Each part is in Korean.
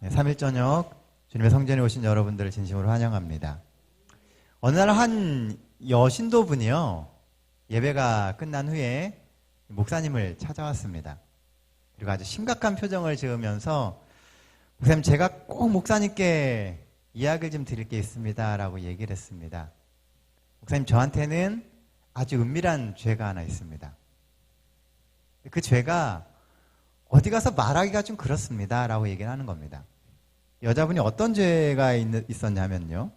3일 저녁 주님의 성전에 오신 여러분들을 진심으로 환영합니다. 어느 날 한 여신도분이요, 예배가 끝난 후에 목사님을 찾아왔습니다. 그리고 아주 심각한 표정을 지으면서, 목사님, 제가 꼭 목사님께 이야기를 좀 드릴 게 있습니다 라고 얘기를 했습니다. 목사님, 저한테는 아주 은밀한 죄가 하나 있습니다. 그 죄가 어디 가서 말하기가 좀 그렇습니다 라고 얘기를 하는 겁니다. 여자분이 어떤 죄가 있었냐면요,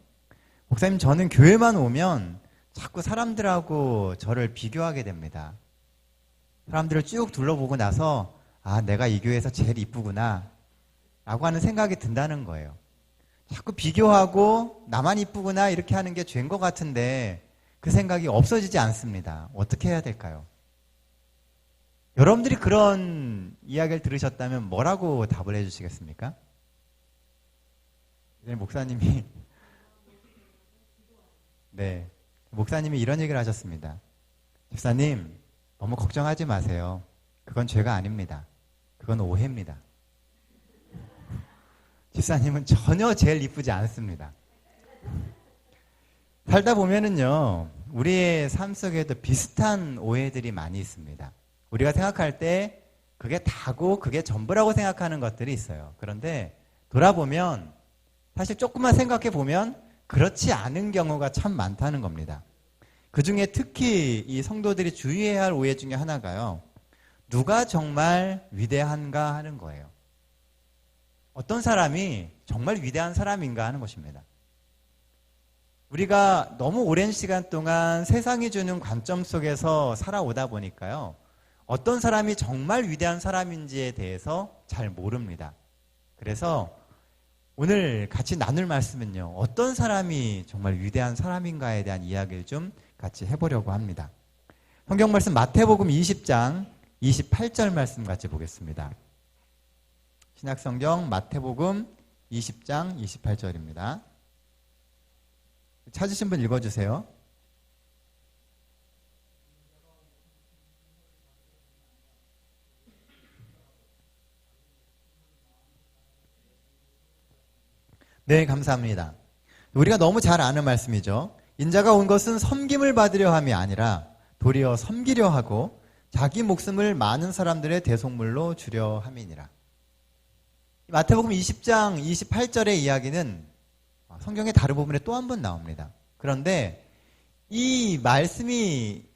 목사님, 저는 교회만 오면 자꾸 사람들하고 저를 비교하게 됩니다. 사람들을 쭉 둘러보고 나서 내가 이 교회에서 제일 이쁘구나 라고 하는 생각이 든다는 거예요. 자꾸 비교하고 나만 이쁘구나 이렇게 하는 게 죄인 것 같은데 그 생각이 없어지지 않습니다. 어떻게 해야 될까요? 여러분들이 그런 이야기를 들으셨다면 뭐라고 답을 해주시겠습니까? 목사님이 목사님이 이런 얘기를 하셨습니다. 집사님, 너무 걱정하지 마세요. 그건 죄가 아닙니다. 그건 오해입니다. 집사님은 전혀 제일 이쁘지 않습니다. 살다 보면은요, 우리의 삶 속에도 비슷한 오해들이 많이 있습니다. 우리가 생각할 때 그게 다고 그게 전부라고 생각하는 것들이 있어요. 그런데 돌아보면 사실 조금만 생각해 보면 그렇지 않은 경우가 참 많다는 겁니다. 그 중에 특히 이 성도들이 주의해야 할 오해 중에 하나가요, 누가 정말 위대한가 하는 거예요. 어떤 사람이 정말 위대한 사람인가 하는 것입니다. 우리가 너무 오랜 시간 동안 세상이 주는 관점 속에서 살아오다 보니까요, 어떤 사람이 정말 위대한 사람인지에 대해서 잘 모릅니다. 그래서 오늘 같이 나눌 말씀은요, 어떤 사람이 정말 위대한 사람인가에 대한 이야기를 좀 같이 해보려고 합니다. 성경 말씀 마태복음 20장 28절 말씀 같이 보겠습니다. 신약성경 마태복음 20장 28절입니다. 찾으신 분 읽어주세요. 네, 감사합니다. 우리가 너무 잘 아는 말씀이죠. 인자가 온 것은 섬김을 받으려 함이 아니라 도리어 섬기려 하고 자기 목숨을 많은 사람들의 대속물로 주려 함이니라. 마태복음 20장 28절의 이야기는 성경의 다른 부분에 또 한 번 나옵니다. 그런데 이 말씀이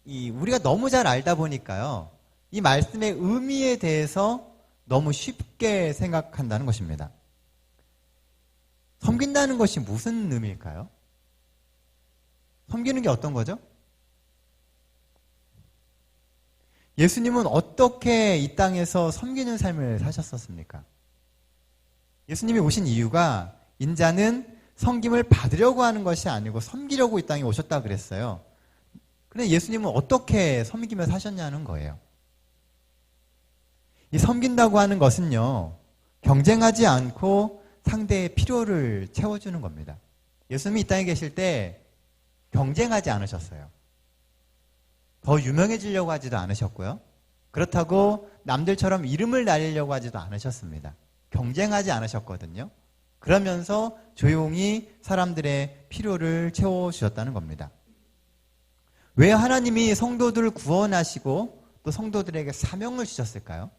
우리가 너무 잘 알다 보니까요, 이 말씀의 의미에 대해서 너무 쉽게 생각한다는 것입니다. 섬긴다는 것이 무슨 의미일까요? 섬기는 게 어떤 거죠? 예수님은 어떻게 이 땅에서 섬기는 삶을 사셨었습니까? 예수님이 오신 이유가 인자는 섬김을 받으려고 하는 것이 아니고 섬기려고 이 땅에 오셨다 그랬어요. 그런데 예수님은 어떻게 섬기며 사셨냐는 거예요. 이 섬긴다고 하는 것은요, 경쟁하지 않고 상대의 필요를 채워주는 겁니다. 예수님이 이 땅에 계실 때 경쟁하지 않으셨어요. 더 유명해지려고 하지도 않으셨고요. 그렇다고 남들처럼 이름을 날리려고 하지도 않으셨습니다. 경쟁하지 않으셨거든요. 그러면서 조용히 사람들의 필요를 채워주셨다는 겁니다. 왜 하나님이 성도들을 구원하시고 또 성도들에게 사명을 주셨을까요?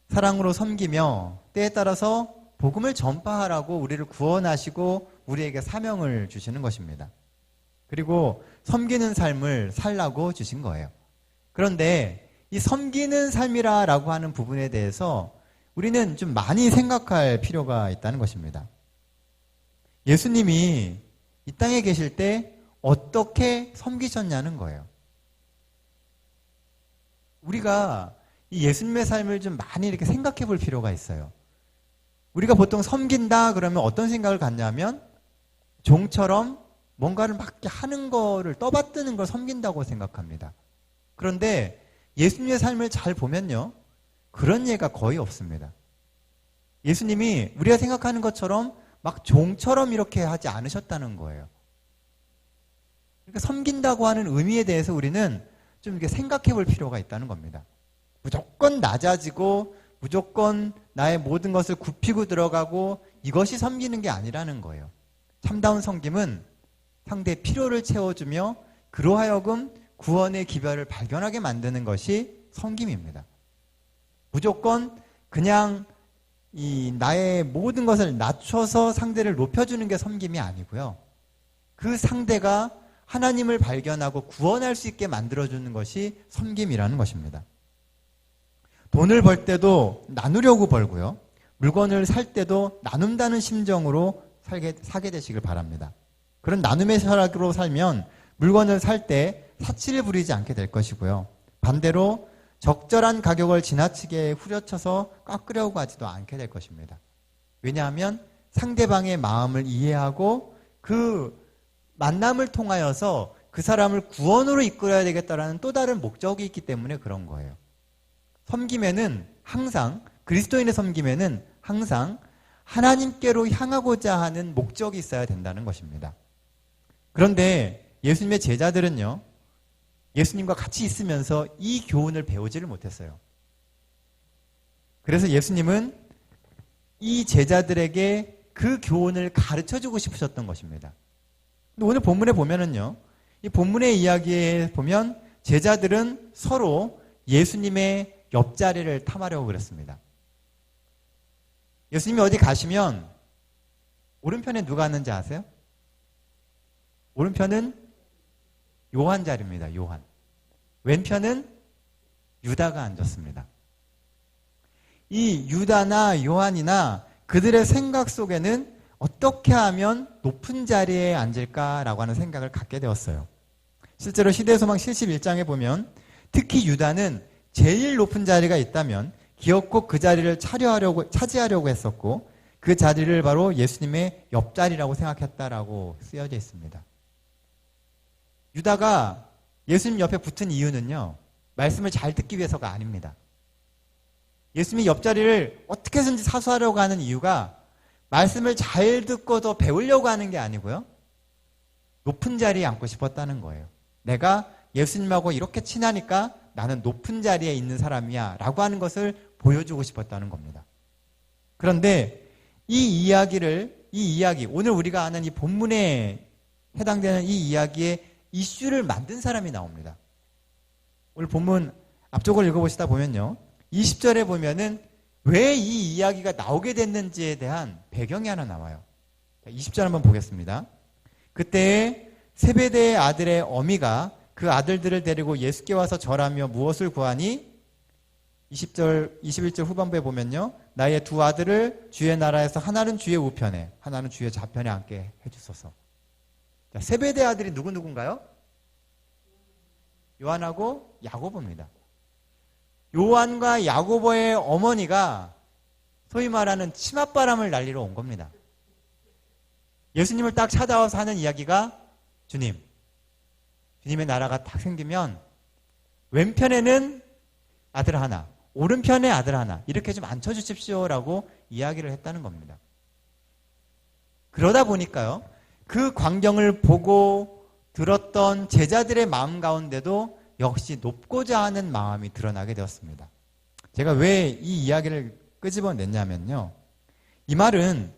사랑으로 섬기며 때에 따라서 복음을 전파하라고 우리를 구원하시고 우리에게 사명을 주시는 것입니다. 그리고 섬기는 삶을 살라고 주신 거예요. 그런데 이 섬기는 삶이라고 하는 부분에 대해서 우리는 좀 많이 생각할 필요가 있다는 것입니다. 예수님이 이 땅에 계실 때 어떻게 섬기셨냐는 거예요. 우리가 이 예수님의 삶을 좀 많이 이렇게 생각해 볼 필요가 있어요. 우리가 보통 섬긴다 그러면 어떤 생각을 갖냐면 종처럼 뭔가를 막 하는 거를 떠받드는 걸 섬긴다고 생각합니다. 그런데 예수님의 삶을 잘 보면요, 그런 예가 거의 없습니다. 예수님이 우리가 생각하는 것처럼 막 종처럼 이렇게 하지 않으셨다는 거예요. 그러니까 섬긴다고 하는 의미에 대해서 우리는 좀 이렇게 생각해 볼 필요가 있다는 겁니다. 무조건 낮아지고 무조건 나의 모든 것을 굽히고 들어가고 이것이 섬기는 게 아니라는 거예요. 참다운 섬김은 상대의 필요를 채워주며 그로 하여금 구원의 기별을 발견하게 만드는 것이 섬김입니다. 무조건 그냥 나의 모든 것을 낮춰서 상대를 높여주는 게 섬김이 아니고요. 그 상대가 하나님을 발견하고 구원할 수 있게 만들어주는 것이 섬김이라는 것입니다. 돈을 벌 때도 나누려고 벌고요. 물건을 살 때도 나눈다는 심정으로 사게 되시길 바랍니다. 그런 나눔의 철학으로 살면 물건을 살 때 사치를 부리지 않게 될 것이고요. 반대로 적절한 가격을 지나치게 후려쳐서 깎으려고 하지도 않게 될 것입니다. 왜냐하면 상대방의 마음을 이해하고 그 만남을 통하여서 그 사람을 구원으로 이끌어야 되겠다라는 또 다른 목적이 있기 때문에 그런 거예요. 섬김에는 항상, 그리스도인의 섬김에는 항상 하나님께로 향하고자 하는 목적이 있어야 된다는 것입니다. 그런데 예수님의 제자들은요, 예수님과 같이 있으면서 이 교훈을 배우지를 못했어요. 그래서 예수님은 이 제자들에게 그 교훈을 가르쳐 주고 싶으셨던 것입니다. 근데 오늘 본문에 보면은요, 이 본문의 이야기에 보면 제자들은 서로 예수님의 옆자리를 탐하려고 그랬습니다. 예수님이 어디 가시면 오른편에 누가 앉는지 아세요? 오른편은 요한 자리입니다. 요한. 왼편은 유다가 앉았습니다. 이 유다나 요한이나 그들의 생각 속에는 어떻게 하면 높은 자리에 앉을까라고 하는 생각을 갖게 되었어요. 실제로 시대소망 71장에 보면 특히 유다는 제일 높은 자리가 있다면 기어코 그 자리를 차지하려고 했었고 그 자리를 바로 예수님의 옆자리라고 생각했다라고 쓰여져 있습니다. 유다가 예수님 옆에 붙은 이유는요, 말씀을 잘 듣기 위해서가 아닙니다. 예수님의 옆자리를 어떻게 해서든지 사수하려고 하는 이유가 말씀을 잘 듣고 더 배우려고 하는 게 아니고요, 높은 자리에 앉고 싶었다는 거예요. 내가 예수님하고 이렇게 친하니까 나는 높은 자리에 있는 사람이야 라고 하는 것을 보여주고 싶었다는 겁니다. 그런데 이 이야기, 오늘 우리가 아는 이 본문에 해당되는 이 이야기의 이슈를 만든 사람이 나옵니다. 오늘 본문 앞쪽을 읽어보시다 보면요, 20절에 보면은 왜 이 이야기가 나오게 됐는지에 대한 배경이 하나 나와요. 20절 한번 보겠습니다. 그때 세베대의 아들의 어미가 그 아들들을 데리고 예수께 와서 절하며 무엇을 구하니? 21절 후반부에 보면요, 나의 두 아들을 주의 나라에서 하나는 주의 우편에 하나는 주의 좌편에 앉게 해주소서. 자, 세베대 아들이 누군가요? 요한하고 야고보입니다. 요한과 야고보의 어머니가 소위 말하는 치맛바람을 날리러 온 겁니다. 예수님을 딱 찾아와서 하는 이야기가, 주님의 나라가 딱 생기면 왼편에는 아들 하나, 오른편에 아들 하나 이렇게 좀 앉혀주십시오라고 이야기를 했다는 겁니다. 그러다 보니까요, 그 광경을 보고 들었던 제자들의 마음 가운데도 역시 높고자 하는 마음이 드러나게 되었습니다. 제가 왜 이 이야기를 끄집어냈냐면요, 이 말은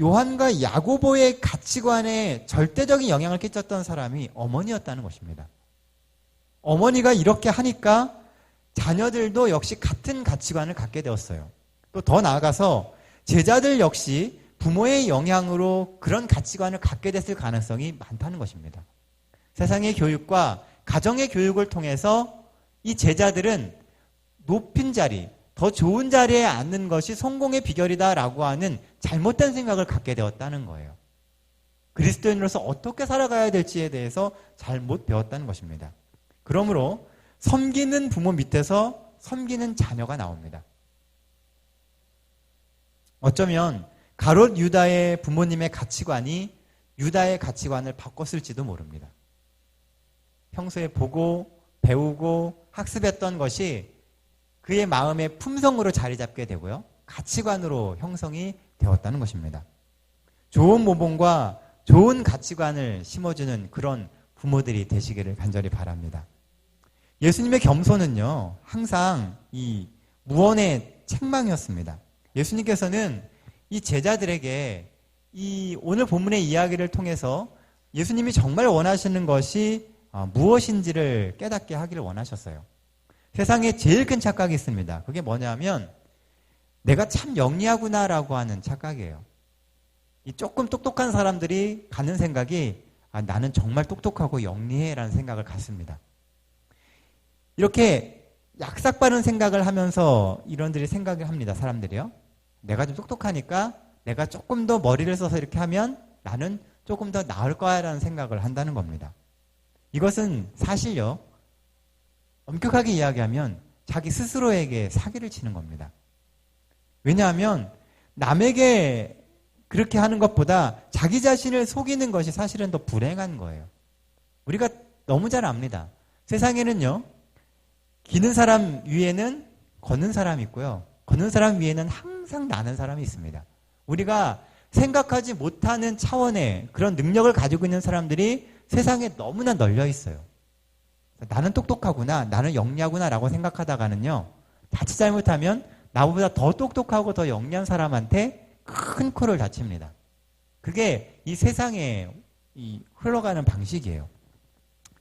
요한과 야고보의 가치관에 절대적인 영향을 끼쳤던 사람이 어머니였다는 것입니다. 어머니가 이렇게 하니까 자녀들도 역시 같은 가치관을 갖게 되었어요. 또 더 나아가서 제자들 역시 부모의 영향으로 그런 가치관을 갖게 됐을 가능성이 많다는 것입니다. 세상의 교육과 가정의 교육을 통해서 이 제자들은 높은 자리, 더 좋은 자리에 앉는 것이 성공의 비결이다라고 하는 잘못된 생각을 갖게 되었다는 거예요. 그리스도인으로서 어떻게 살아가야 될지에 대해서 잘못 배웠다는 것입니다. 그러므로 섬기는 부모 밑에서 섬기는 자녀가 나옵니다. 어쩌면 가롯 유다의 부모님의 가치관이 유다의 가치관을 바꿨을지도 모릅니다. 평소에 보고 배우고 학습했던 것이 그의 마음의 품성으로 자리 잡게 되고요, 가치관으로 형성이 되었다는 것입니다. 좋은 모범과 좋은 가치관을 심어주는 그런 부모들이 되시기를 간절히 바랍니다. 예수님의 겸손은요, 항상 이 무언의 책망이었습니다. 예수님께서는 이 제자들에게 이 오늘 본문의 이야기를 통해서 예수님이 정말 원하시는 것이 무엇인지를 깨닫게 하기를 원하셨어요. 세상에 제일 큰 착각이 있습니다. 그게 뭐냐면 내가 참 영리하구나라고 하는 착각이에요. 이 조금 똑똑한 사람들이 갖는 생각이 나는 정말 똑똑하고 영리해라는 생각을 갖습니다. 이렇게 약삭빠른 생각을 하면서 이런들이 생각을 합니다. 사람들이요. 내가 좀 똑똑하니까 내가 조금 더 머리를 써서 이렇게 하면 나는 조금 더 나을 거야 라는 생각을 한다는 겁니다. 이것은 사실요, 엄격하게 이야기하면 자기 스스로에게 사기를 치는 겁니다. 왜냐하면 남에게 그렇게 하는 것보다 자기 자신을 속이는 것이 사실은 더 불행한 거예요. 우리가 너무 잘 압니다. 세상에는요, 기는 사람 위에는 걷는 사람이 있고요. 걷는 사람 위에는 항상 나는 사람이 있습니다. 우리가 생각하지 못하는 차원의 그런 능력을 가지고 있는 사람들이 세상에 너무나 널려 있어요. 나는 똑똑하구나, 나는 영리하구나 라고 생각하다가는요, 자칫 잘못하면 나보다 더 똑똑하고 더 영리한 사람한테 큰 코를 다칩니다. 그게 이 세상에 흘러가는 방식이에요.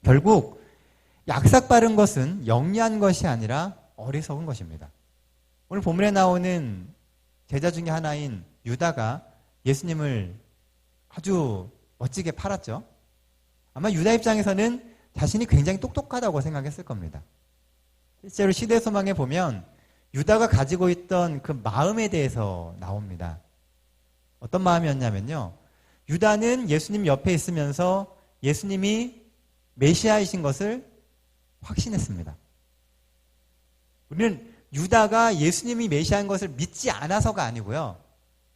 결국 약삭빠른 것은 영리한 것이 아니라 어리석은 것입니다. 오늘 본문에 나오는 제자 중에 하나인 유다가 예수님을 아주 멋지게 팔았죠. 아마 유다 입장에서는 자신이 굉장히 똑똑하다고 생각했을 겁니다. 실제로 시대소망에 보면 유다가 가지고 있던 그 마음에 대해서 나옵니다. 어떤 마음이었냐면요, 유다는 예수님 옆에 있으면서 예수님이 메시아이신 것을 확신했습니다. 우리는 유다가 예수님이 메시아인 것을 믿지 않아서가 아니고요,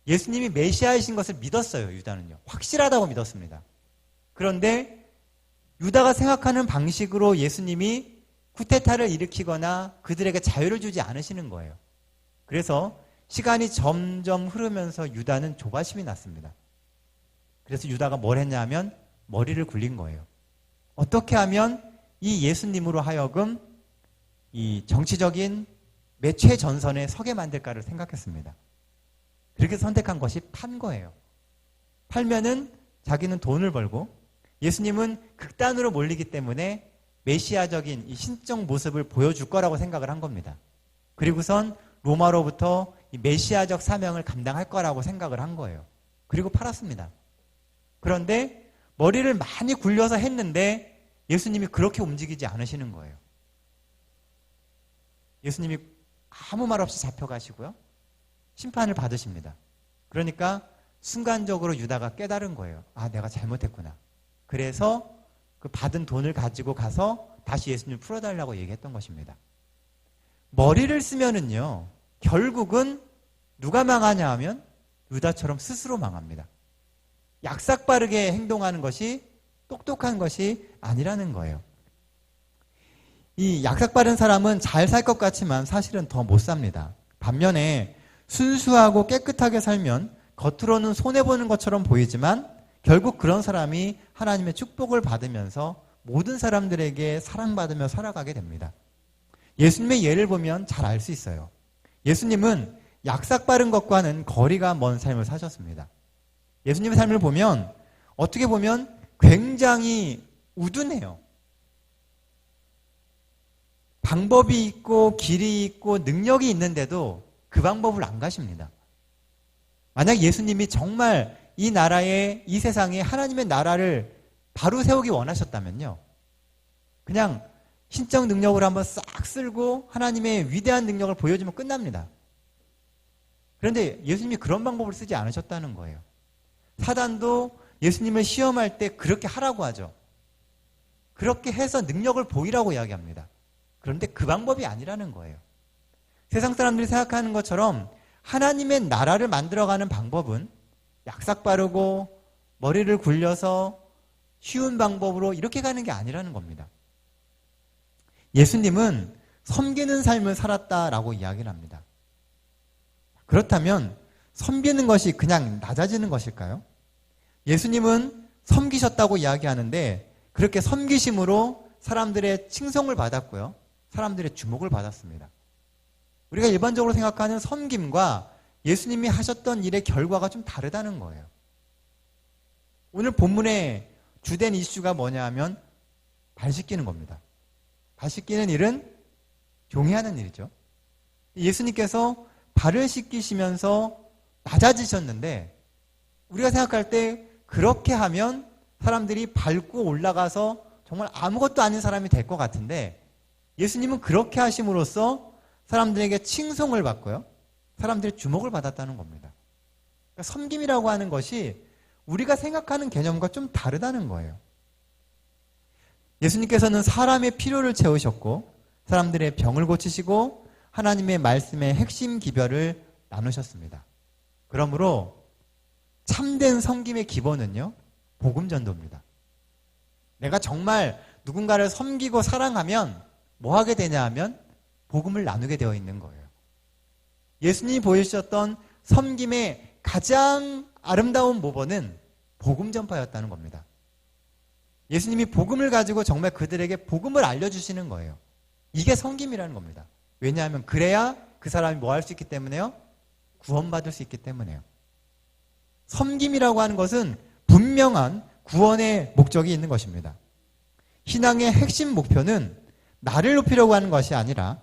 예수님이 메시아이신 것을 믿었어요. 유다는요, 확실하다고 믿었습니다. 그런데 유다가 생각하는 방식으로 예수님이 쿠데타를 일으키거나 그들에게 자유를 주지 않으시는 거예요. 그래서 시간이 점점 흐르면서 유다는 조바심이 났습니다. 그래서 유다가 뭘 했냐면 머리를 굴린 거예요. 어떻게 하면 이 예수님으로 하여금 이 정치적인 매체 전선에 서게 만들까를 생각했습니다. 그렇게 선택한 것이 판 거예요. 팔면은 자기는 돈을 벌고 예수님은 극단으로 몰리기 때문에 메시아적인 이 신적 모습을 보여줄 거라고 생각을 한 겁니다. 그리고선 로마로부터 이 메시아적 사명을 감당할 거라고 생각을 한 거예요. 그리고 팔았습니다. 그런데 머리를 많이 굴려서 했는데 예수님이 그렇게 움직이지 않으시는 거예요. 예수님이 아무 말 없이 잡혀가시고요, 심판을 받으십니다. 그러니까 순간적으로 유다가 깨달은 거예요. 아, 내가 잘못했구나. 그래서 그 받은 돈을 가지고 가서 다시 예수님을 풀어달라고 얘기했던 것입니다. 머리를 쓰면은요, 결국은 누가 망하냐 하면 유다처럼 스스로 망합니다. 약삭빠르게 행동하는 것이 똑똑한 것이 아니라는 거예요. 이 약삭빠른 사람은 잘 살 것 같지만 사실은 더 못 삽니다. 반면에 순수하고 깨끗하게 살면 겉으로는 손해보는 것처럼 보이지만 결국 그런 사람이 하나님의 축복을 받으면서 모든 사람들에게 사랑받으며 살아가게 됩니다. 예수님의 예를 보면 잘 알 수 있어요. 예수님은 약삭빠른 것과는 거리가 먼 삶을 사셨습니다. 예수님의 삶을 보면 어떻게 보면 굉장히 우둔해요. 방법이 있고 길이 있고 능력이 있는데도 그 방법을 안 가십니다. 만약 예수님이 정말 이 나라에, 이 세상에 하나님의 나라를 바로 세우기 원하셨다면요, 그냥 신적 능력으로 한번 싹 쓸고 하나님의 위대한 능력을 보여주면 끝납니다. 그런데 예수님이 그런 방법을 쓰지 않으셨다는 거예요. 사단도 예수님을 시험할 때 그렇게 하라고 하죠. 그렇게 해서 능력을 보이라고 이야기합니다. 그런데 그 방법이 아니라는 거예요. 세상 사람들이 생각하는 것처럼 하나님의 나라를 만들어가는 방법은 약삭빠르고 머리를 굴려서 쉬운 방법으로 이렇게 가는 게 아니라는 겁니다. 예수님은 섬기는 삶을 살았다라고 이야기를 합니다. 그렇다면 섬기는 것이 그냥 낮아지는 것일까요? 예수님은 섬기셨다고 이야기하는데 그렇게 섬기심으로 사람들의 칭송을 받았고요, 사람들의 주목을 받았습니다. 우리가 일반적으로 생각하는 섬김과 예수님이 하셨던 일의 결과가 좀 다르다는 거예요. 오늘 본문의 주된 이슈가 뭐냐 하면 발 씻기는 겁니다. 발 씻기는 일은 종이 하는 일이죠. 예수님께서 발을 씻기시면서 낮아지셨는데 우리가 생각할 때 그렇게 하면 사람들이 밟고 올라가서 정말 아무것도 아닌 사람이 될 것 같은데 예수님은 그렇게 하심으로써 사람들에게 칭송을 받고요. 사람들의 주목을 받았다는 겁니다. 그러니까 섬김이라고 하는 것이 우리가 생각하는 개념과 좀 다르다는 거예요. 예수님께서는 사람의 필요를 채우셨고 사람들의 병을 고치시고 하나님의 말씀의 핵심 기별을 나누셨습니다. 그러므로 참된 섬김의 기본은요, 복음 전도입니다. 내가 정말 누군가를 섬기고 사랑하면 뭐 하게 되냐 하면 복음을 나누게 되어 있는 거예요. 예수님이 보여주셨던 섬김의 가장 아름다운 모범은 복음 전파였다는 겁니다. 예수님이 복음을 가지고 정말 그들에게 복음을 알려주시는 거예요. 이게 섬김이라는 겁니다. 왜냐하면 그래야 그 사람이 뭐 할 수 있기 때문에요? 구원받을 수 있기 때문에요. 섬김이라고 하는 것은 분명한 구원의 목적이 있는 것입니다. 신앙의 핵심 목표는 나를 높이려고 하는 것이 아니라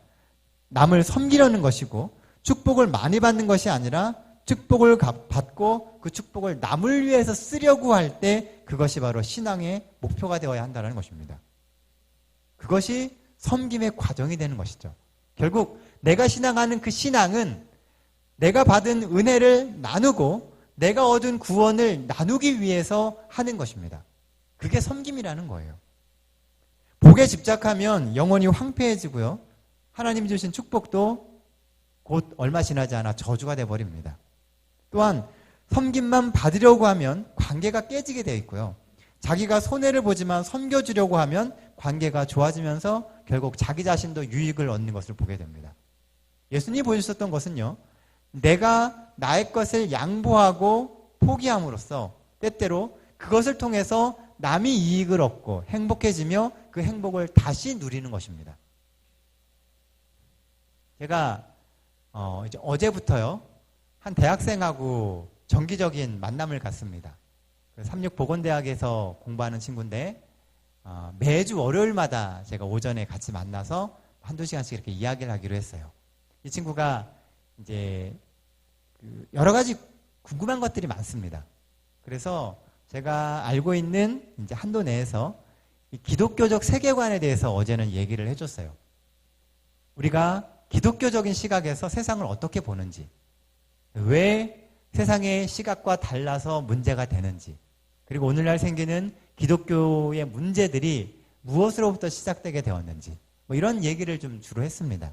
남을 섬기려는 것이고 축복을 많이 받는 것이 아니라 축복을 받고 그 축복을 남을 위해서 쓰려고 할 때 그것이 바로 신앙의 목표가 되어야 한다는 것입니다. 그것이 섬김의 과정이 되는 것이죠. 결국 내가 신앙하는 그 신앙은 내가 받은 은혜를 나누고 내가 얻은 구원을 나누기 위해서 하는 것입니다. 그게 섬김이라는 거예요. 복에 집착하면 영혼이 황폐해지고요. 하나님이 주신 축복도 곧 얼마 지나지 않아 저주가 되어버립니다. 또한 섬김만 받으려고 하면 관계가 깨지게 되어 있고요. 자기가 손해를 보지만 섬겨주려고 하면 관계가 좋아지면서 결국 자기 자신도 유익을 얻는 것을 보게 됩니다. 예수님이 보여주셨던 것은요. 내가 나의 것을 양보하고 포기함으로써 때때로 그것을 통해서 남이 이익을 얻고 행복해지며 그 행복을 다시 누리는 것입니다. 제가 이제 어제부터요. 한 대학생하고 정기적인 만남을 갖습니다. 삼육보건대학에서 공부하는 친구인데 매주 월요일마다 제가 오전에 같이 만나서 한두 시간씩 이렇게 이야기를 하기로 했어요. 이 친구가 이제 여러 가지 궁금한 것들이 많습니다. 그래서 제가 알고 있는 이제 한도 내에서 이 기독교적 세계관에 대해서 어제는 얘기를 해줬어요. 우리가 기독교적인 시각에서 세상을 어떻게 보는지, 왜 세상의 시각과 달라서 문제가 되는지, 그리고 오늘날 생기는 기독교의 문제들이 무엇으로부터 시작되게 되었는지, 뭐 이런 얘기를 좀 주로 했습니다.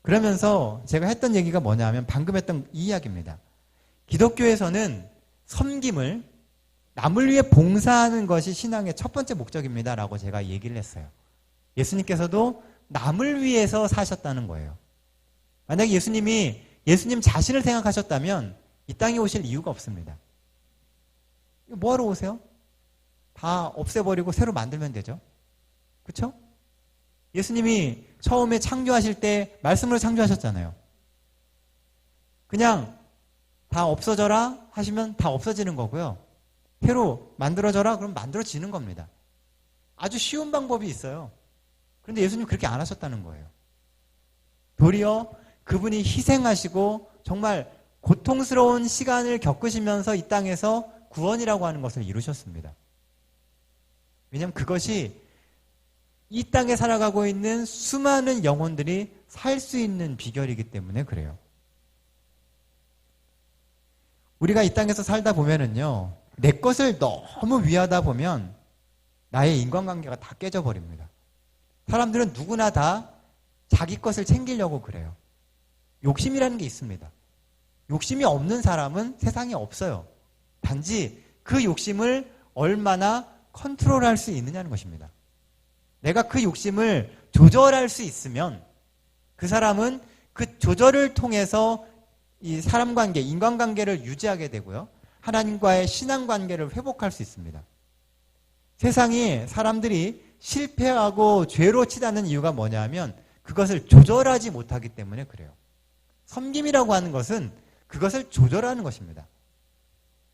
그러면서 제가 했던 얘기가 뭐냐면 방금 했던 이 이야기입니다. 기독교에서는 섬김을 남을 위해 봉사하는 것이 신앙의 첫 번째 목적입니다 라고 제가 얘기를 했어요. 예수님께서도 남을 위해서 사셨다는 거예요. 만약에 예수님이 예수님 자신을 생각하셨다면 이 땅에 오실 이유가 없습니다. 뭐하러 오세요? 다 없애버리고 새로 만들면 되죠. 그렇죠? 예수님이 처음에 창조하실 때 말씀으로 창조하셨잖아요. 그냥 다 없어져라 하시면 다 없어지는 거고요. 새로 만들어져라 그럼 만들어지는 겁니다. 아주 쉬운 방법이 있어요. 그런데 예수님 그렇게 안 하셨다는 거예요. 도리어 그분이 희생하시고 정말 고통스러운 시간을 겪으시면서 이 땅에서 구원이라고 하는 것을 이루셨습니다. 왜냐하면 그것이 이 땅에 살아가고 있는 수많은 영혼들이 살 수 있는 비결이기 때문에 그래요. 우리가 이 땅에서 살다 보면은요, 내 것을 너무 위하다 보면 나의 인간관계가 다 깨져버립니다. 사람들은 누구나 다 자기 것을 챙기려고 그래요. 욕심이라는 게 있습니다. 욕심이 없는 사람은 세상에 없어요. 단지 그 욕심을 얼마나 컨트롤할 수 있느냐는 것입니다. 내가 그 욕심을 조절할 수 있으면 그 사람은 그 조절을 통해서 이 사람 관계, 인간관계를 유지하게 되고요. 하나님과의 신앙관계를 회복할 수 있습니다. 세상이 사람들이 실패하고 죄로 치닫는 이유가 뭐냐면 그것을 조절하지 못하기 때문에 그래요. 섬김이라고 하는 것은 그것을 조절하는 것입니다.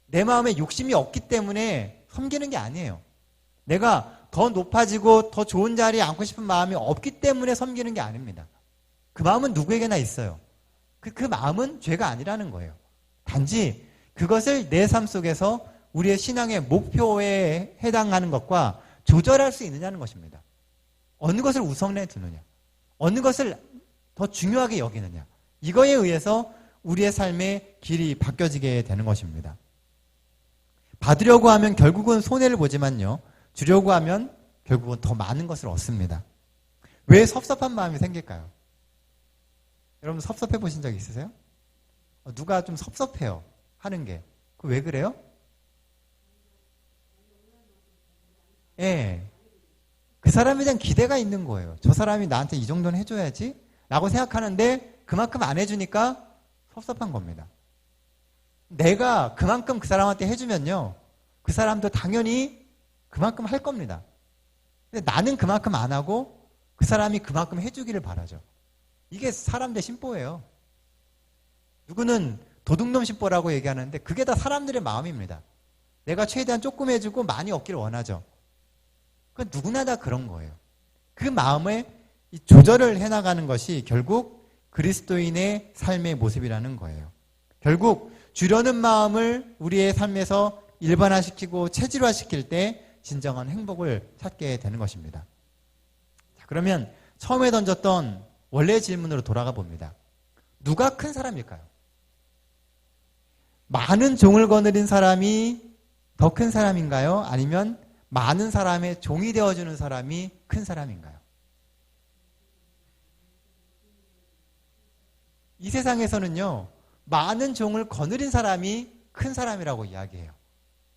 내 마음에 욕심이 없기 때문에 섬기는 게 아니에요. 내가 더 높아지고 더 좋은 자리에 앉고 싶은 마음이 없기 때문에 섬기는 게 아닙니다. 그 마음은 누구에게나 있어요. 그 마음은 죄가 아니라는 거예요. 단지 그것을 내 삶 속에서 우리의 신앙의 목표에 해당하는 것과 조절할 수 있느냐는 것입니다. 어느 것을 우선에 두느냐, 어느 것을 더 중요하게 여기느냐, 이거에 의해서 우리의 삶의 길이 바뀌어지게 되는 것입니다. 받으려고 하면 결국은 손해를 보지만요, 주려고 하면 결국은 더 많은 것을 얻습니다. 왜 섭섭한 마음이 생길까요? 여러분 섭섭해 보신 적 있으세요? 누가 좀 섭섭해요 하는 게. 그 왜 그래요? 예. 그 사람에 대한 기대가 있는 거예요. 저 사람이 나한테 이 정도는 해줘야지 라고 생각하는데 그만큼 안 해주니까 섭섭한 겁니다. 내가 그만큼 그 사람한테 해주면요, 그 사람도 당연히 그만큼 할 겁니다. 근데 나는 그만큼 안 하고 그 사람이 그만큼 해주기를 바라죠. 이게 사람들의 심보예요. 누구는 도둑놈 심보라고 얘기하는데 그게 다 사람들의 마음입니다. 내가 최대한 조금 해주고 많이 얻기를 원하죠. 그건 누구나 다 그런 거예요. 그 마음에 이 조절을 해나가는 것이 결국 그리스도인의 삶의 모습이라는 거예요. 결국 주려는 마음을 우리의 삶에서 일반화시키고 체질화시킬 때 진정한 행복을 찾게 되는 것입니다. 자, 그러면 처음에 던졌던 원래의 질문으로 돌아가 봅니다. 누가 큰 사람일까요? 많은 종을 거느린 사람이 더 큰 사람인가요? 아니면 많은 사람의 종이 되어주는 사람이 큰 사람인가요? 이 세상에서는요, 많은 종을 거느린 사람이 큰 사람이라고 이야기해요.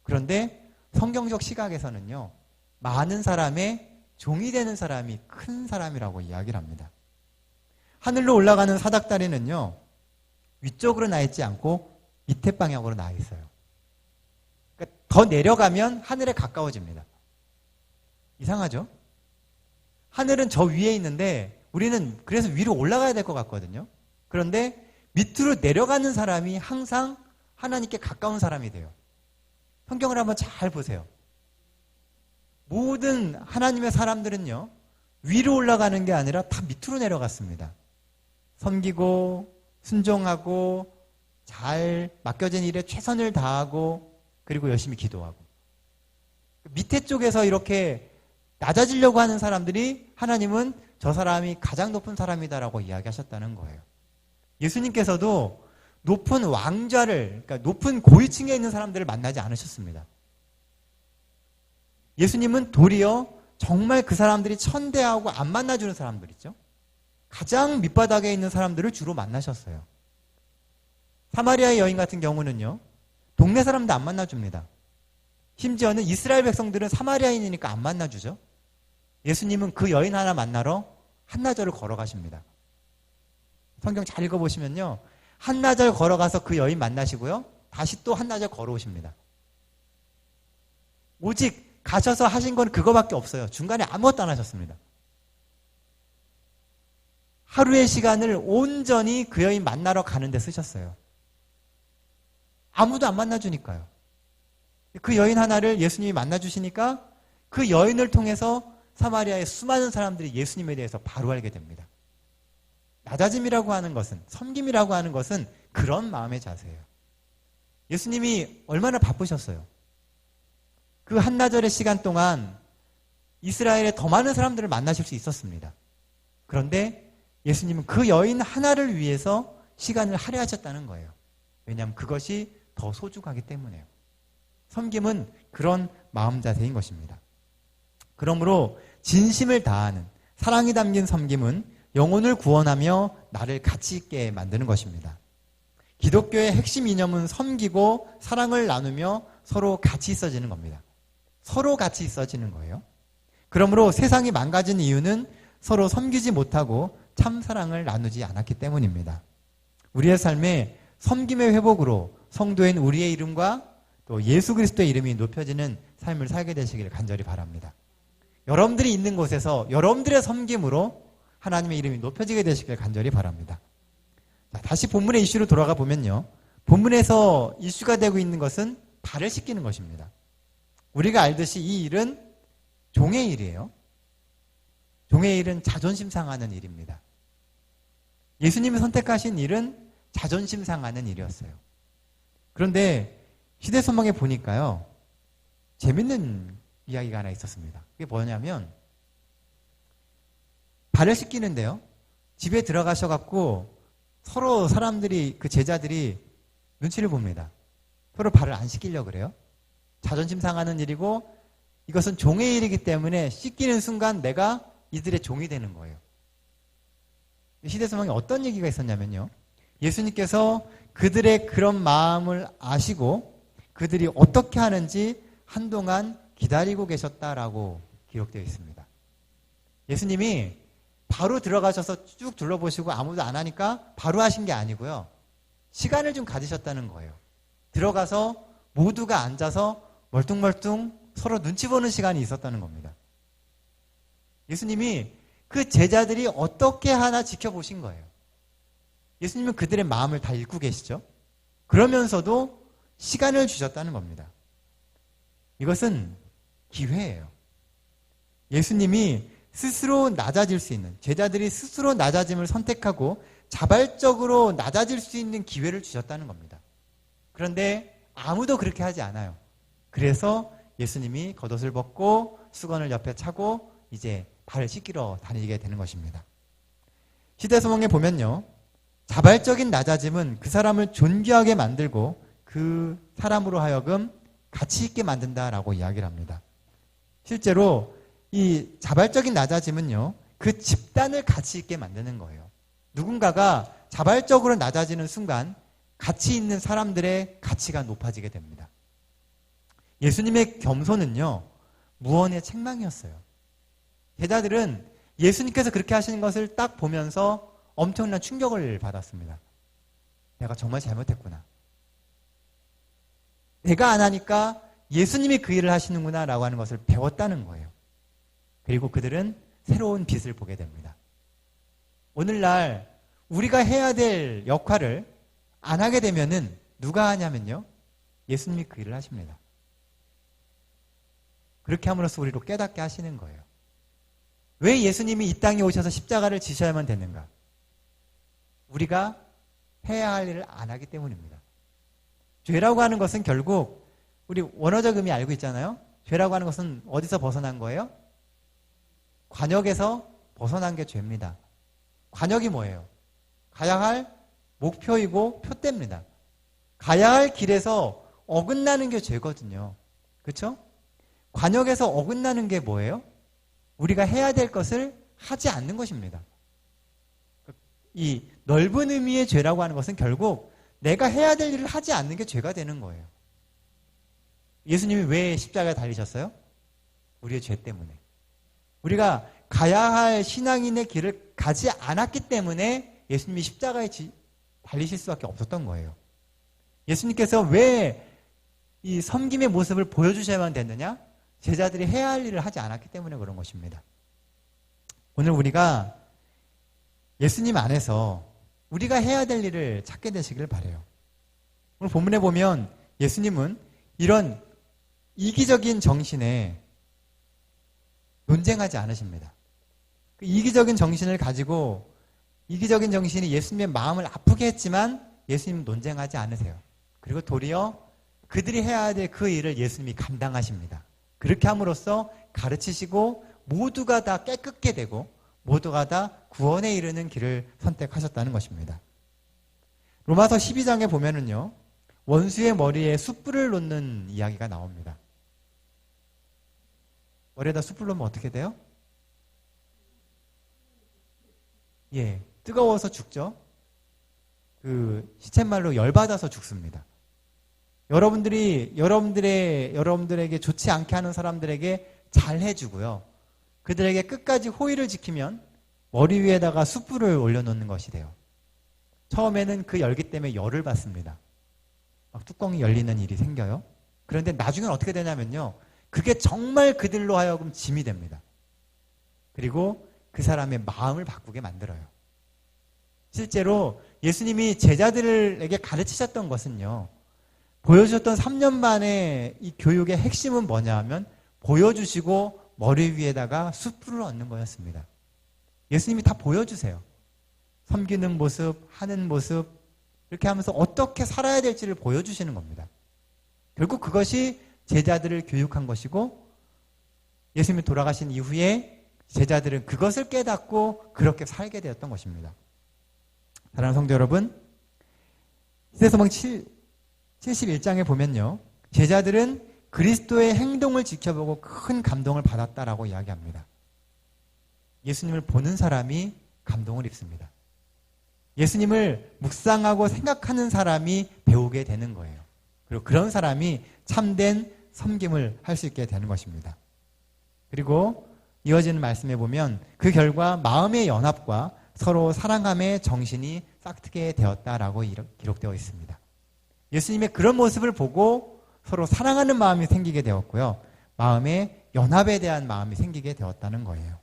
그런데 성경적 시각에서는요, 많은 사람의 종이 되는 사람이 큰 사람이라고 이야기를 합니다. 하늘로 올라가는 사닥다리는요, 위쪽으로 나 있지 않고 밑에 방향으로 나 있어요. 그러니까 더 내려가면 하늘에 가까워집니다. 이상하죠? 하늘은 저 위에 있는데 우리는 그래서 위로 올라가야 될 것 같거든요. 그런데 밑으로 내려가는 사람이 항상 하나님께 가까운 사람이 돼요. 성경을 한번 잘 보세요. 모든 하나님의 사람들은요, 위로 올라가는 게 아니라 다 밑으로 내려갔습니다. 섬기고 순종하고 잘 맡겨진 일에 최선을 다하고 그리고 열심히 기도하고, 밑에 쪽에서 이렇게 낮아지려고 하는 사람들이 하나님은 저 사람이 가장 높은 사람이다라고 이야기하셨다는 거예요. 예수님께서도 높은 왕좌를, 그러니까 높은 고위층에 있는 사람들을 만나지 않으셨습니다. 예수님은 도리어 정말 그 사람들이 천대하고 안 만나주는 사람들 있죠. 가장 밑바닥에 있는 사람들을 주로 만나셨어요. 사마리아의 여인 같은 경우는요, 동네 사람도 안 만나줍니다. 심지어는 이스라엘 백성들은 사마리아인이니까 안 만나주죠. 예수님은 그 여인 하나 만나러 한나절을 걸어가십니다. 성경 잘 읽어보시면요, 한나절 걸어가서 그 여인 만나시고요, 다시 또 한나절 걸어오십니다. 오직 가셔서 하신 건 그거밖에 없어요. 중간에 아무것도 안 하셨습니다. 하루의 시간을 온전히 그 여인 만나러 가는데 쓰셨어요. 아무도 안 만나주니까요. 그 여인 하나를 예수님이 만나주시니까 그 여인을 통해서 사마리아의 수많은 사람들이 예수님에 대해서 바로 알게 됩니다. 낮아짐이라고 하는 것은, 섬김이라고 하는 것은 그런 마음의 자세예요. 예수님이 얼마나 바쁘셨어요. 그 한나절의 시간 동안 이스라엘의 더 많은 사람들을 만나실 수 있었습니다. 그런데 예수님은 그 여인 하나를 위해서 시간을 할애하셨다는 거예요. 왜냐하면 그것이 더 소중하기 때문에요. 섬김은 그런 마음 자세인 것입니다. 그러므로 진심을 다하는 사랑이 담긴 섬김은 영혼을 구원하며 나를 가치 있게 만드는 것입니다. 기독교의 핵심 이념은 섬기고 사랑을 나누며 서로 같이 있어지는 겁니다. 서로 같이 있어지는 거예요. 그러므로 세상이 망가진 이유는 서로 섬기지 못하고 참 사랑을 나누지 않았기 때문입니다. 우리의 삶에 섬김의 회복으로 성도인 우리의 이름과 또 예수 그리스도의 이름이 높여지는 삶을 살게 되시기를 간절히 바랍니다. 여러분들이 있는 곳에서 여러분들의 섬김으로 하나님의 이름이 높여지게 되시길 간절히 바랍니다. 자, 다시 본문의 이슈로 돌아가 보면요. 본문에서 이슈가 되고 있는 것은 발을 씻기는 것입니다. 우리가 알듯이 이 일은 종의 일이에요. 종의 일은 자존심 상하는 일입니다. 예수님이 선택하신 일은 자존심 상하는 일이었어요. 그런데 시대소망에 보니까요. 재밌는 이야기가 하나 있었습니다. 그게 뭐냐면 발을 씻기는데요. 집에 들어가셔갖고 서로 사람들이 그 제자들이 눈치를 봅니다. 서로 발을 안 씻기려고 그래요. 자존심 상하는 일이고 이것은 종의 일이기 때문에 씻기는 순간 내가 이들의 종이 되는 거예요. 시대소망에 어떤 얘기가 있었냐면요. 예수님께서 그들의 그런 마음을 아시고 그들이 어떻게 하는지 한동안 기다리고 계셨다라고 기록되어 있습니다. 예수님이 바로 들어가셔서 쭉 둘러보시고 아무도 안 하니까 바로 하신 게 아니고요. 시간을 좀 가지셨다는 거예요. 들어가서 모두가 앉아서 멀뚱멀뚱 서로 눈치 보는 시간이 있었다는 겁니다. 예수님이 그 제자들이 어떻게 하나 지켜보신 거예요. 예수님은 그들의 마음을 다 읽고 계시죠. 그러면서도 시간을 주셨다는 겁니다. 이것은 기회예요. 예수님이 스스로 낮아질 수 있는, 제자들이 스스로 낮아짐을 선택하고 자발적으로 낮아질 수 있는 기회를 주셨다는 겁니다. 그런데 아무도 그렇게 하지 않아요. 그래서 예수님이 겉옷을 벗고 수건을 옆에 차고 이제 발을 씻기러 다니게 되는 것입니다. 시대소망에 보면요. 자발적인 낮아짐은 그 사람을 존귀하게 만들고 그 사람으로 하여금 가치 있게 만든다라고 이야기를 합니다. 실제로 이 자발적인 낮아짐은요. 그 집단을 가치 있게 만드는 거예요. 누군가가 자발적으로 낮아지는 순간 가치 있는 사람들의 가치가 높아지게 됩니다. 예수님의 겸손은요. 무언의 책망이었어요. 제자들은 예수님께서 그렇게 하시는 것을 딱 보면서 엄청난 충격을 받았습니다. 내가 정말 잘못했구나. 내가 안 하니까 예수님이 그 일을 하시는구나 라고 하는 것을 배웠다는 거예요. 그리고 그들은 새로운 빛을 보게 됩니다. 오늘날 우리가 해야 될 역할을 안 하게 되면은 누가 하냐면요. 예수님이 그 일을 하십니다. 그렇게 함으로써 우리로 깨닫게 하시는 거예요. 왜 예수님이 이 땅에 오셔서 십자가를 지셔야만 되는가? 우리가 해야 할 일을 안 하기 때문입니다. 죄라고 하는 것은 결국 우리 원어적 의미 알고 있잖아요. 죄라고 하는 것은 어디서 벗어난 거예요? 관역에서 벗어난 게 죄입니다. 관역이 뭐예요? 가야 할 목표이고 표대입니다. 가야 할 길에서 어긋나는 게 죄거든요. 그렇죠? 관역에서 어긋나는 게 뭐예요? 우리가 해야 될 것을 하지 않는 것입니다. 이 넓은 의미의 죄라고 하는 것은 결국 내가 해야 될 일을 하지 않는 게 죄가 되는 거예요. 예수님이 왜 십자가에 달리셨어요? 우리의 죄 때문에. 우리가 가야 할 신앙인의 길을 가지 않았기 때문에 예수님이 십자가에 달리실 수밖에 없었던 거예요. 예수님께서 왜 이 섬김의 모습을 보여주셔야만 됐느냐? 제자들이 해야 할 일을 하지 않았기 때문에 그런 것입니다. 오늘 우리가 예수님 안에서 우리가 해야 될 일을 찾게 되시길 바라요. 오늘 본문에 보면 예수님은 이런 이기적인 정신에 논쟁하지 않으십니다. 그 이기적인 정신을 가지고 이기적인 정신이 예수님의 마음을 아프게 했지만 예수님은 논쟁하지 않으세요. 그리고 도리어 그들이 해야 될 그 일을 예수님이 감당하십니다. 그렇게 함으로써 가르치시고 모두가 다 깨끗게 되고 모두가 다 구원에 이르는 길을 선택하셨다는 것입니다. 로마서 12장에 보면은요. 원수의 머리에 숯불을 놓는 이야기가 나옵니다. 머리에다 숯불 놓으면 어떻게 돼요? 예, 뜨거워서 죽죠. 그 시쳇말로 열받아서 죽습니다. 여러분들에게 좋지 않게 하는 사람들에게 잘 해주고요. 그들에게 끝까지 호의를 지키면 머리 위에다가 숯불을 올려놓는 것이 돼요. 처음에는 그 열기 때문에 열을 받습니다. 막 뚜껑이 열리는 일이 생겨요. 그런데 나중에는 어떻게 되냐면요. 그게 정말 그들로 하여금 짐이 됩니다. 그리고 그 사람의 마음을 바꾸게 만들어요. 실제로 예수님이 제자들에게 가르치셨던 것은요, 보여주셨던 3년 반의 이 교육의 핵심은 뭐냐 하면 보여주시고 머리 위에다가 숯불을 얹는 거였습니다. 예수님이 다 보여주세요. 섬기는 모습, 하는 모습, 이렇게 하면서 어떻게 살아야 될지를 보여주시는 겁니다. 결국 그것이 제자들을 교육한 것이고, 예수님이 돌아가신 이후에 제자들은 그것을 깨닫고 그렇게 살게 되었던 것입니다. 사랑하는 성도 여러분, 히데소망 71장에 보면요, 제자들은 그리스도의 행동을 지켜보고 큰 감동을 받았다라고 이야기합니다. 예수님을 보는 사람이 감동을 입습니다. 예수님을 묵상하고 생각하는 사람이 배우게 되는 거예요. 그리고 그런 사람이 참된 섬김을 할 수 있게 되는 것입니다. 그리고 이어지는 말씀에 보면 그 결과 마음의 연합과 서로 사랑함의 정신이 싹트게 되었다라고 기록되어 있습니다. 예수님의 그런 모습을 보고 서로 사랑하는 마음이 생기게 되었고요. 마음의 연합에 대한 마음이 생기게 되었다는 거예요.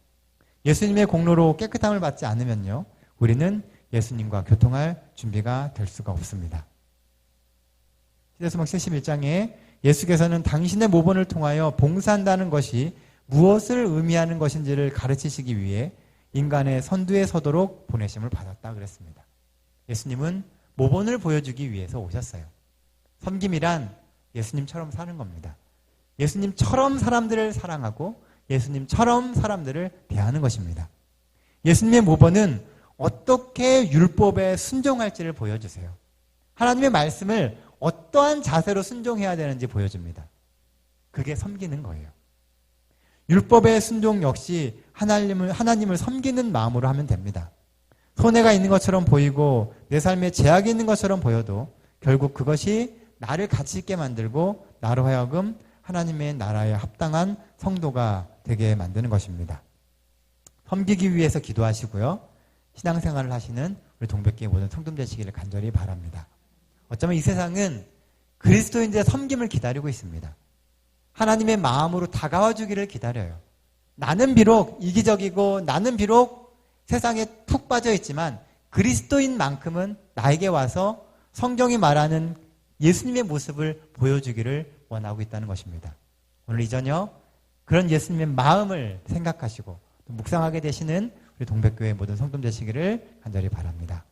예수님의 공로로 깨끗함을 받지 않으면요, 우리는 예수님과 교통할 준비가 될 수가 없습니다. 히데소망 71장에 예수께서는 당신의 모본을 통하여 봉사한다는 것이 무엇을 의미하는 것인지를 가르치시기 위해 인간의 선두에 서도록 보내심을 받았다 그랬습니다. 예수님은 모본을 보여주기 위해서 오셨어요. 섬김이란 예수님처럼 사는 겁니다. 예수님처럼 사람들을 사랑하고 예수님처럼 사람들을 대하는 것입니다. 예수님의 모본은 어떻게 율법에 순종할지를 보여주세요. 하나님의 말씀을 어떠한 자세로 순종해야 되는지 보여줍니다. 그게 섬기는 거예요. 율법의 순종 역시 하나님을 섬기는 마음으로 하면 됩니다. 손해가 있는 것처럼 보이고 내 삶에 제약이 있는 것처럼 보여도 결국 그것이 나를 가치 있게 만들고 나로 하여금 하나님의 나라에 합당한 성도가 되게 만드는 것입니다. 섬기기 위해서 기도하시고요. 신앙생활을 하시는 우리 동백교회 모든 성도들 되시기를 간절히 바랍니다. 어쩌면 이 세상은 그리스도인들의 섬김을 기다리고 있습니다. 하나님의 마음으로 다가와 주기를 기다려요. 나는 비록 이기적이고 나는 비록 세상에 푹 빠져 있지만 그리스도인만큼은 나에게 와서 성경이 말하는 예수님의 모습을 보여주기를 원하고 있다는 것입니다. 오늘 이 저녁 그런 예수님의 마음을 생각하시고 묵상하게 되시는 우리 동백교회 모든 성도들 되시기를 간절히 바랍니다.